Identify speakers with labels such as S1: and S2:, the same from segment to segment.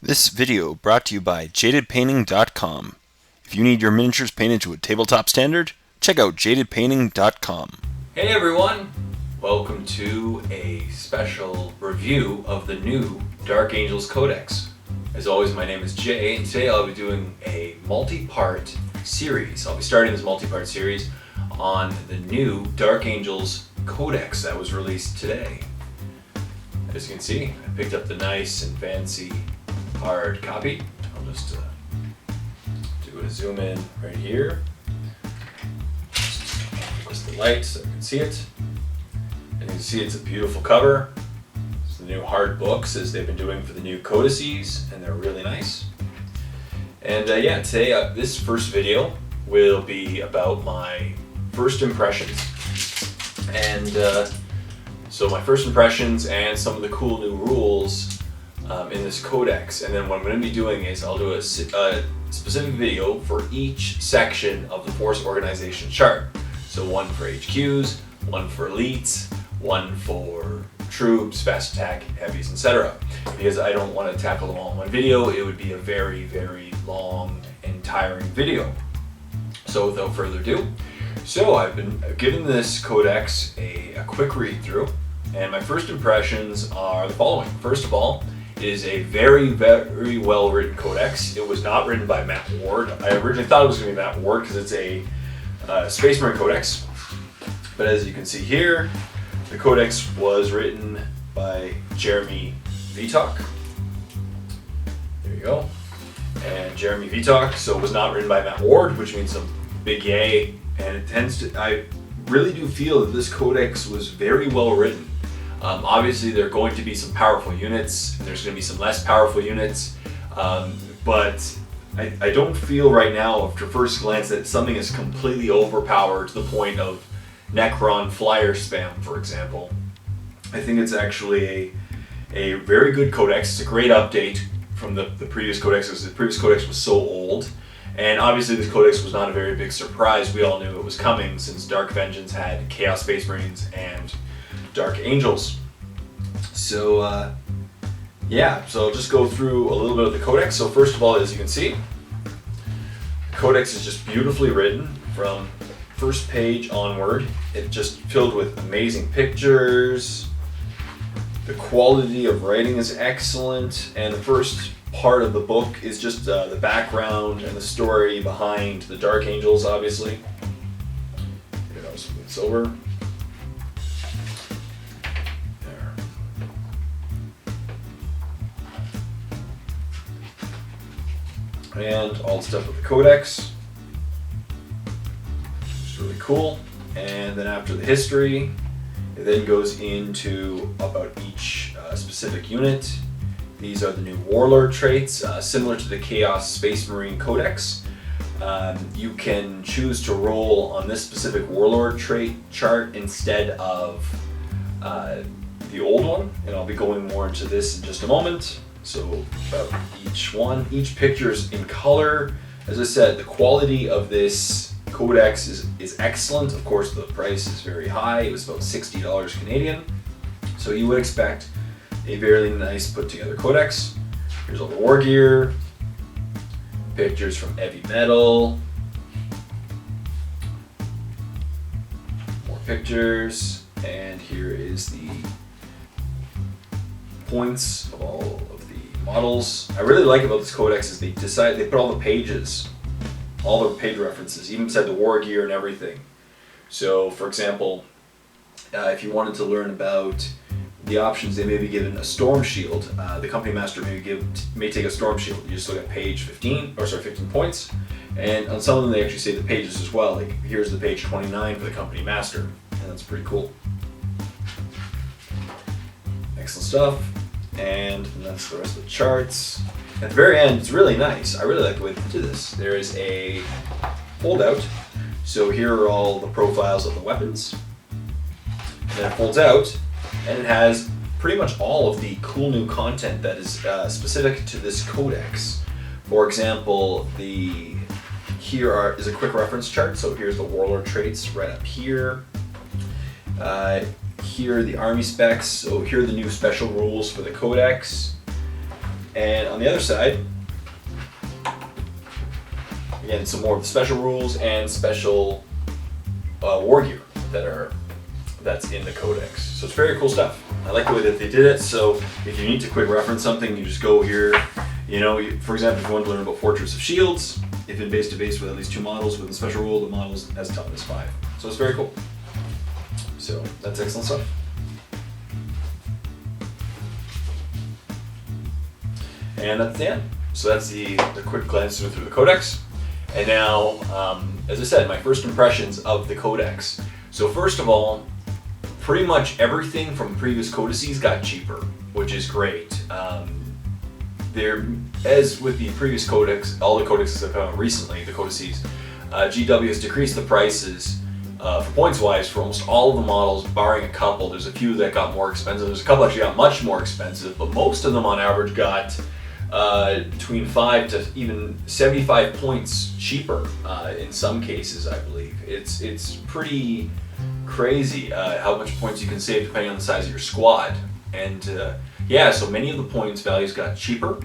S1: This video brought to you by jadedpainting.com. If you need your miniatures painted to a tabletop standard, check out jadedpainting.com.
S2: Hey everyone! Welcome to a special review of the new Dark Angels Codex. As always, my name is Jay, and today I'll be doing a multi-part series. I'll be starting this multi-part series on the new Dark Angels Codex that was released today. As you can see, I picked up the nice and fancy hard copy. I'll just do a zoom in right here. Just the light so you can see it. And you can see it's a beautiful cover. It's the new hard books as they've been doing for the new codices, and they're really nice. And yeah, today this first video will be about my first impressions. And so my first impressions and some of the cool new rules in this codex. And then what I'm going to be doing is I'll do a specific video for each section of the force organization chart. So one for HQs, one for elites, one for troops, fast attack, heavies, etc. Because I don't want to tackle them all in one video. It would be a very, very long and tiring video. So without further ado, so I've been given this codex a quick read through, and my first impressions are the following. First of all, it is a very, very well written codex. It was not written by Matt Ward. I originally thought it was going to be Matt Ward because it's a Space Marine codex. But as you can see here, the codex was written by Jeremy Vitok. There you go. And Jeremy Vitok, so it was not written by Matt Ward, which means some big yay. And it tends to, I really do feel that this codex was very well written. Obviously there are going to be some powerful units, and there's going to be some less powerful units, but I don't feel right now, after first glance, that something is completely overpowered to the point of Necron flyer spam, for example. I think it's actually a very good codex. It's a great update from the previous codex, because the previous codex was so old. And obviously this codex was not a very big surprise. We all knew it was coming since Dark Vengeance had Chaos Space Marines and Dark Angels. So yeah, so I'll just go through a little bit of the codex. So first of all, as you can see, the codex is just beautifully written from first page onward. It's just filled with amazing pictures. The quality of writing is excellent, and the first part of the book is just the background and the story behind the Dark Angels, obviously. Here, I'll smooth this over. And all the stuff with the codex, which is really cool. And then after the history, it then goes into about each specific unit. These are the new warlord traits, similar to the Chaos Space Marine Codex. You can choose to roll on this specific warlord trait chart instead of the old one, and I'll be going more into this in just a moment. So about each one, each picture is in color. As I said, the quality of this codex is excellent. Of course, the price is very high. It was about $60 Canadian. So you would expect a very nice put together codex. Here's all the war gear, pictures from heavy metal, more pictures, and here is the points of all of the models. I really like about this codex is they put all the pages, all the page references, even beside the war gear and everything. So for example, if you wanted to learn about the options, they may be given a storm shield. The company master may take a storm shield. You just look at page 15 points, and on some of them they actually say the pages as well. Like here's the page 29 for the company master, and that's pretty cool. Excellent stuff. And that's the rest of the charts. At the very end, it's really nice. I really like the way they do this. There is a foldout. So here are all the profiles of the weapons. And then it folds out, and it has pretty much all of the cool new content that is specific to this codex. For example, here is a quick reference chart. So here's the warlord traits right up here. Here are the army specs. So here are the new special rules for the codex. And on the other side, again, some more of the special rules and special war gear that's in the Codex. So it's very cool stuff. I like the way that they did it. So if you need to quick reference something, you just go here. For example, if you want to learn about Fortress of Shields, if in base to base with at least 2 models with a special rule, the models has toughness 5. So it's very cool. So that's excellent stuff. And that's the end. So that's the quick glance through the Codex. And now, as I said, my first impressions of the Codex. So first of all, pretty much everything from previous codices got cheaper, which is great. As with the previous Codex, all the codexes that have come out recently, the codices, GW has decreased the prices for points-wise for almost all of the models, barring a couple. There's a few that got more expensive. There's a couple actually got much more expensive, but most of them on average got between 5 to even 75 points cheaper in some cases, I believe. It's pretty crazy how much points you can save depending on the size of your squad. And so many of the points values got cheaper.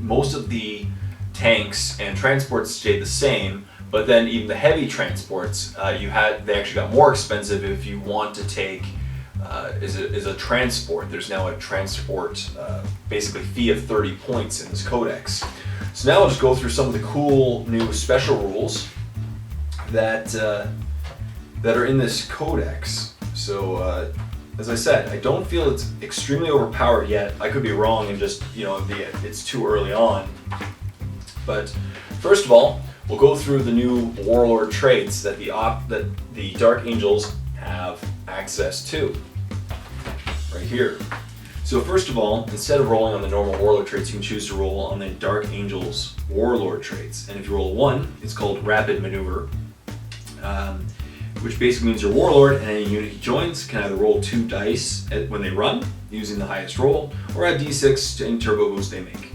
S2: Most of the tanks and transports stayed the same, but then even the heavy transports, they actually got more expensive if you want to take is a transport. There's now a transport basically fee of 30 points in this Codex. So now I'll just go through some of the cool new special rules that are in this Codex. So as I said, I don't feel it's extremely overpowered yet. I could be wrong and just it's too early on. But first of all, we'll go through the new Warlord traits that the Dark Angels have access to. Right here. So first of all, instead of rolling on the normal Warlord traits, you can choose to roll on the Dark Angels Warlord traits. And if you roll a 1, it's called Rapid Maneuver, which basically means your Warlord and any unit he joins can either roll 2 dice when they run, using the highest roll, or add d6 to any turbo boost they make.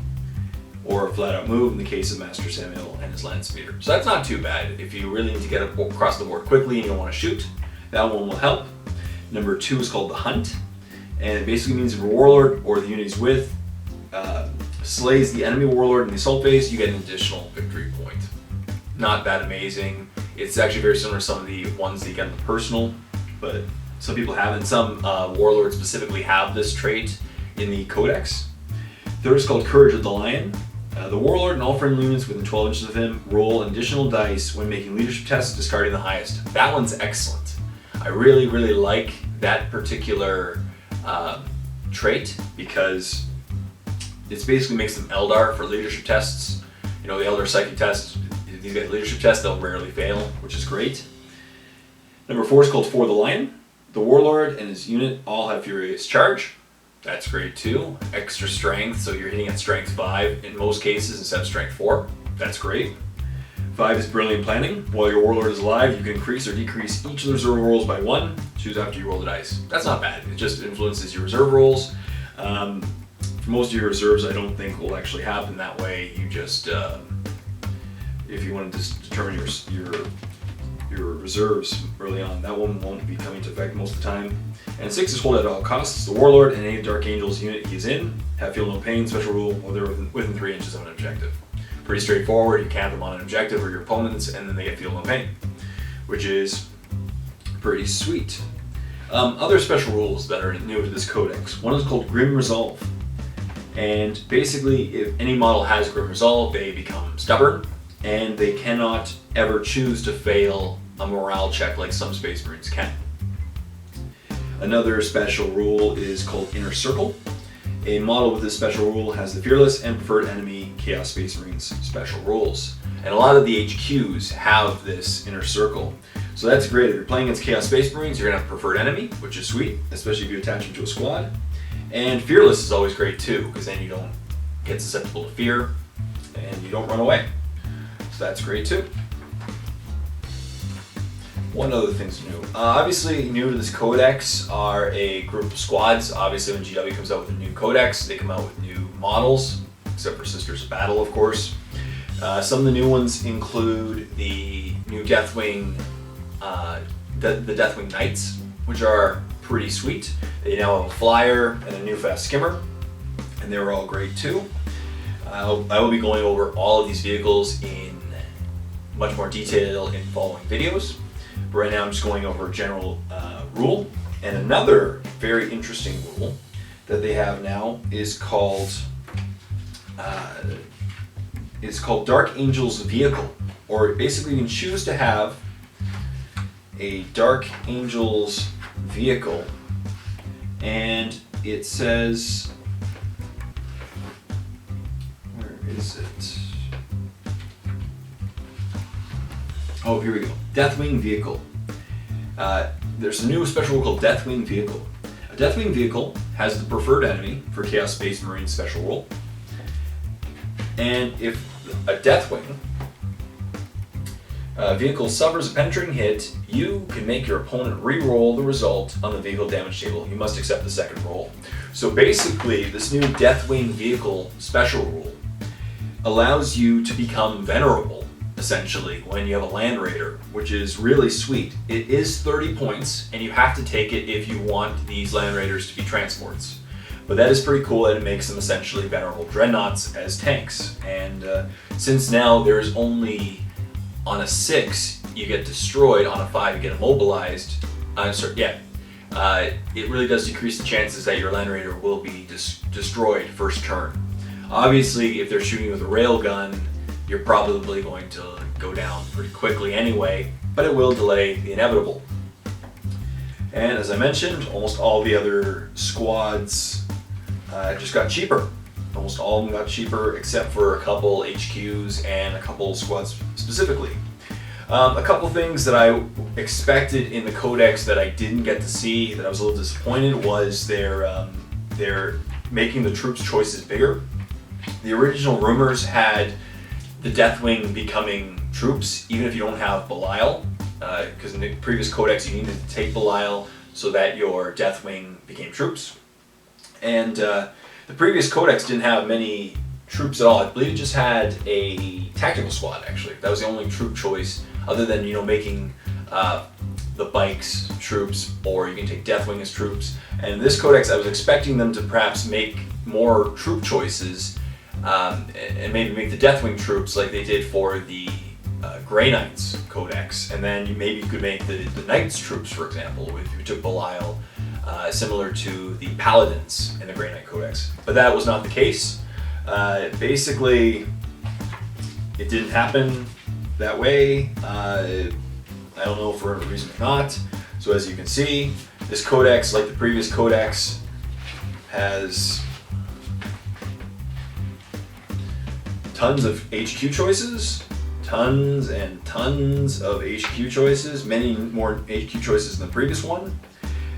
S2: Or a flat-out move in the case of Master Samuel and his land speeder. So that's not too bad. If you really need to get across the board quickly and you don't want to shoot, that one will help. Number 2 is called the Hunt, and it basically means if a Warlord or the unit he's with slays the enemy Warlord in the assault phase, you get an additional victory point. Not that amazing. It's actually very similar to some of the ones that you get in the personal, but some people haven't. Some Warlords specifically have this trait in the Codex. Third is called Courage of the Lion. The Warlord and all friendly units within 12 inches of him roll an additional dice when making leadership tests, discarding the highest. That one's excellent. I really, really like that particular trait because it basically makes them Eldar for leadership tests. The Eldar psychic test, these guys leadership tests, they'll rarely fail, which is great. Number 4 is called For the Lion. The Warlord and his unit all have Furious Charge. That's great too. Extra strength, so you're hitting at strength 5 in most cases instead of strength 4. That's great. 5 is Brilliant Planning. While your Warlord is alive, you can increase or decrease each of the reserve rolls by 1. Choose after you roll the dice. That's not bad. It just influences your reserve rolls. For most of your reserves, I don't think will actually happen that way. You just, if you want to determine your reserves early on, that one won't be coming to effect most of the time. And 6 is Hold at all costs. The Warlord and any Dark Angels unit he is in have Feel No Pain, special rule, while they're within 3 inches of an objective. Pretty straightforward. You camp them on an objective or your opponents, and then they get Feel No Pain, which is pretty sweet. Other special rules that are new to this Codex. One is called Grim Resolve. And basically, if any model has Grim Resolve, they become stubborn, and they cannot ever choose to fail a morale check like some Space Marines can. Another special rule is called Inner Circle. A model with this special rule has the Fearless and Preferred Enemy Chaos Space Marines special rules. And a lot of the HQs have this Inner Circle. So that's great. If you're playing against Chaos Space Marines, you're going to have Preferred Enemy, which is sweet, especially if you attach them to a squad. And Fearless is always great too, because then you don't get susceptible to fear and you don't run away. So that's great too. One other thing's new. Obviously new to this Codex are a group of squads. Obviously when GW comes out with a new Codex, they come out with new models, except for Sisters of Battle, of course. Some of the new ones include the new Deathwing, the Deathwing Knights, which are pretty sweet. They now have a flyer and a new fast skimmer. and they were all great too. I will be going over all of these vehicles in much more detail in following videos. But right now I'm just going over a general rule. And another very interesting rule that they have now is called Dark Angel's Vehicle. Or basically you can choose to have a Dark Angel's vehicle, and it says, where is it? Oh, here we go. Deathwing vehicle. There's a new special rule called Deathwing vehicle. A Deathwing vehicle has the preferred enemy for Chaos Space Marine special rule, and if a Deathwing vehicle suffers a penetrating hit, you can make your opponent re-roll the result on the vehicle damage table. You must accept the second roll. So basically, this new Deathwing vehicle special rule allows you to become venerable, essentially, when you have a Land Raider, which is really sweet. It is 30 points, and you have to take it if you want these Land Raiders to be transports. But that is pretty cool, and it makes them essentially venerable dreadnoughts as tanks. And since now there's only on a 6 you get destroyed, on a 5 you get immobilized. It really does decrease the chances that your Land Raider will be destroyed first turn. Obviously, if they're shooting with a railgun, you're probably going to go down pretty quickly anyway, but it will delay the inevitable. And as I mentioned, almost all the other squads just got cheaper. Almost all of them got cheaper, except for a couple HQs and a couple squads specifically. A couple things that I expected in the Codex that I didn't get to see, that I was a little disappointed, was they're making the troops' choices bigger. The original rumors had the Deathwing becoming troops, even if you don't have Belial, because in the previous Codex you needed to take Belial so that your Deathwing became troops. And the previous Codex didn't have many troops at all. I believe it just had a tactical squad, actually. That was the only troop choice, other than, making the bikes troops, or you can take Deathwing as troops. And in this Codex, I was expecting them to perhaps make more troop choices, and maybe make the Deathwing troops like they did for the Grey Knights Codex. And then maybe you could make the Knights troops, for example, if you took Belial, similar to the Paladins in the Grey Knight Codex. But that was not the case. Basically, it didn't happen that way. I don't know for a reason or not. So as you can see, this Codex, like the previous Codex, has tons of HQ choices, tons and tons of HQ choices, many more HQ choices than the previous one.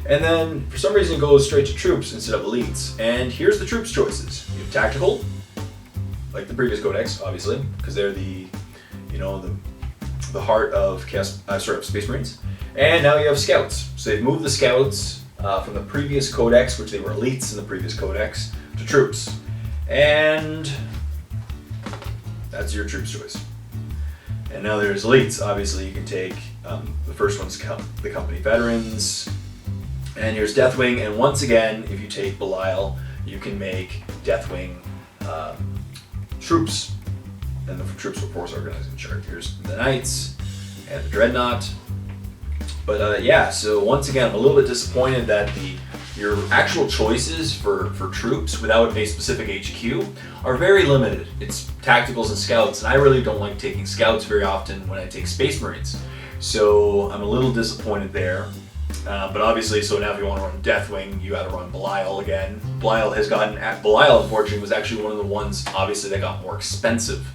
S2: And then, for some reason, it goes straight to troops instead of elites. And here's the troops choices. You have tactical, like the previous Codex, obviously, because they're the heart of Space Marines. And now you have scouts. So they've moved the scouts from the previous Codex, which they were elites in the previous Codex, to troops. And that's your troops choice. And now there's elites. Obviously, you can take the first one's the company veterans. And here's Deathwing, and once again, if you take Belial, you can make Deathwing troops. And the troops were force organizing chart. Here's the Knights and the Dreadnought. But so once again, I'm a little bit disappointed that your actual choices for troops without a specific HQ are very limited. It's tacticals and scouts, and I really don't like taking scouts very often when I take Space Marines. So I'm a little disappointed there. But obviously, so now if you want to run Deathwing, you got to run Belial again. Belial, unfortunately, was actually one of the ones, obviously, that got more expensive.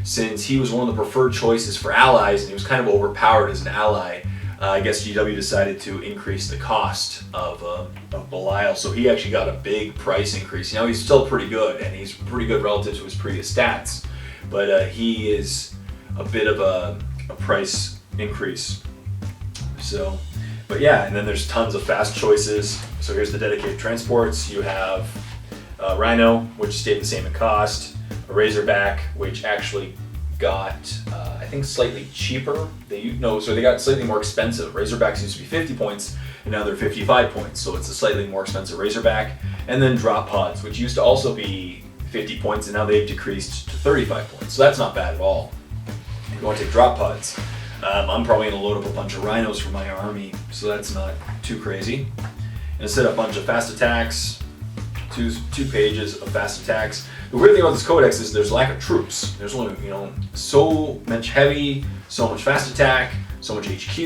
S2: Since he was one of the preferred choices for allies, and he was kind of overpowered as an ally, I guess GW decided to increase the cost of Belial. So he actually got a big price increase. Now he's still pretty good, and he's pretty good relative to his previous stats. But he is a bit of a price increase. So... But yeah, and then there's tons of fast choices. So here's the dedicated transports. You have Rhino, which stayed the same in cost. A Razorback, which actually got, I think, slightly cheaper. So they got slightly more expensive. Razorbacks used to be 50 points, and now they're 55 points. So it's a slightly more expensive Razorback. And then drop pods, which used to also be 50 points, and now they've decreased to 35 points. So that's not bad at all. If you want to take drop pods, I'm probably going to load up a bunch of rhinos for my army, so that's not too crazy. And set up a bunch of fast attacks, two pages of fast attacks. The weird thing about this codex is there's lack of troops. There's only, so much heavy, so much fast attack, so much HQ,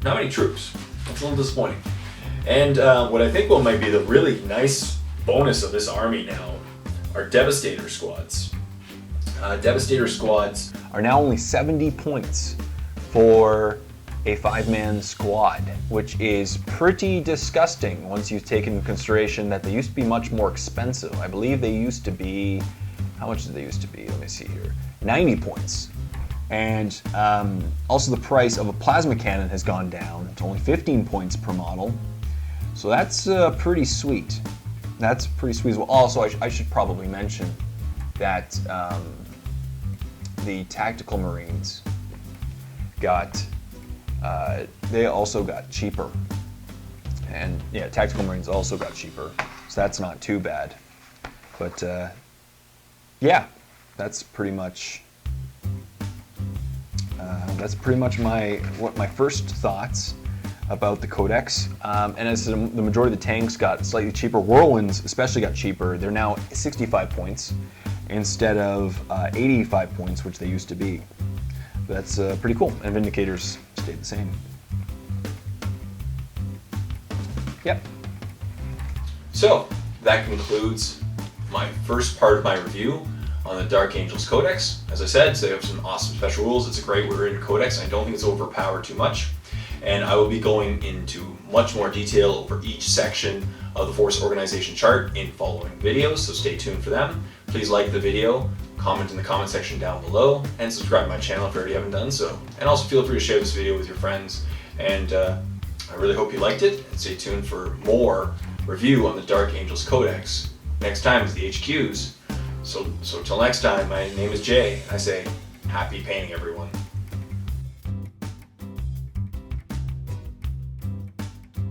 S2: not many troops. That's a little disappointing. And what I think might be the really nice bonus of this army now are Devastator squads. Devastator squads
S3: are now only 70 points for a 5-man squad, which is pretty disgusting once you take into consideration that they used to be much more expensive. I believe they used to be, how much did they used to be? Let me see here, 90 points. And also the price of a plasma cannon has gone down to only 15 points per model. So that's pretty sweet. That's pretty sweet as well. Also, I should probably mention that the Tactical Marines they also got cheaper. And yeah, Tactical Marines also got cheaper. So that's not too bad. But yeah, that's pretty much my first thoughts about the Codex. And as the majority of the tanks got slightly cheaper, Whirlwinds especially got cheaper. They're now 65 points instead of 85 points, which they used to be. That's pretty cool. And Vindicators stayed the same. Yep.
S2: So that concludes my first part of my review on the Dark Angels Codex. As I said, so they have some awesome special rules. It's a great written codex. I don't think it's overpowered too much. And I will be going into much more detail over each section of the Force Organization chart in following videos, so stay tuned for them. Please like the video, comment in the comment section down below, and subscribe to my channel if you already haven't done so. And also feel free to share this video with your friends. And I really hope you liked it, and stay tuned for more review on the Dark Angels Codex. Next time is the HQs. So till next time, my name is Jay, and I say happy painting, everyone.